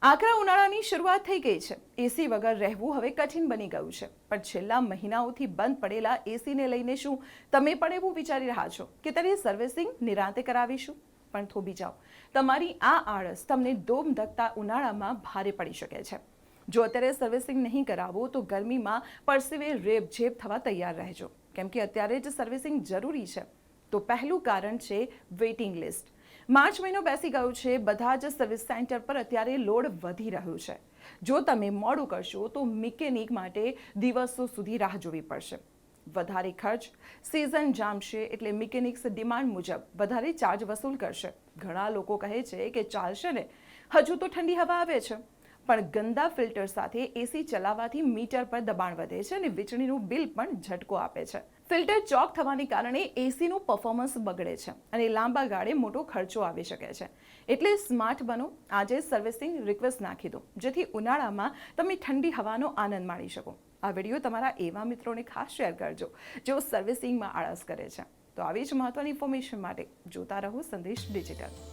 આકરા ઉનાળાની શરૂઆત થઈ ગઈ છે. એસી વગર રહેવું હવે કઠિન બની ગયું છે. પણ છેલ્લા મહિનાઓથી બંધ પડેલા એસીને લઈને શું તમે પણ એવું વિચારી રહ્યા છો કે તેની સર્વિસિંગ નિરાંતે કરાવીશું? પણ થોભી જાઓ, તમારી આ આળસ તમને ધોમધકતા ઉનાળામાં ભારે પડી શકે છે. જો અત્યારે સર્વિસિંગ નહીં કરાવો તો ગરમીમાં પરસેવે રેબઝેબ થવા તૈયાર રહેજો, કેમ કે અત્યારે જ સર્વિસિંગ જરૂરી છે. તો પહેલું કારણ છે વેઇટિંગ લિસ્ટ. માર્ચ મહિનો બેસી ગયો છે. બધા જ સર્વિસ સેન્ટર પર અત્યારે લોડ વધી રહ્યું છે. જો તમે મોડું કરશો તો મિકેનિક માટે દિવસો સુધી રાહ જોવી પડશે. વધારે ખર્ચ, સિઝન જામશે એટલે મિકેનિક્સ ડિમાન્ડ મુજબ વધારે ચાર્જ વસૂલ કરશે. ઘણા લોકો કહે છે કે ચાલશે ને, હજુ તો ઠંડી હવા આવે છે. પણ ગંદા ફિલ્ટર સાથે એસી ચલાવવાથી મીટર પર દબાણ વધે છે અને વીજળીનું બિલ પણ ઝટકો આપે છે. ફિલ્ટર ચોક થવાને કારણે એસીનું પરફોર્મન્સ બગડે છે અને લાંબા ગાળે મોટો ખર્ચો આવી શકે છે. એટલે સ્માર્ટ બનો, આજે સર્વિસિંગ રિક્વેસ્ટ નાખી દો, જેથી ઉનાળામાં તમે ઠંડી હવાનો આનંદ માણી શકો. આ વિડીયો તમારા એવા મિત્રોને ખાસ શેર કરજો જેઓ સર્વિસિંગમાં આળસ કરે છે. તો આવી જ મહત્વની ઇન્ફોર્મેશન માટે જોતા રહો સંદેશ ડિજિટલ.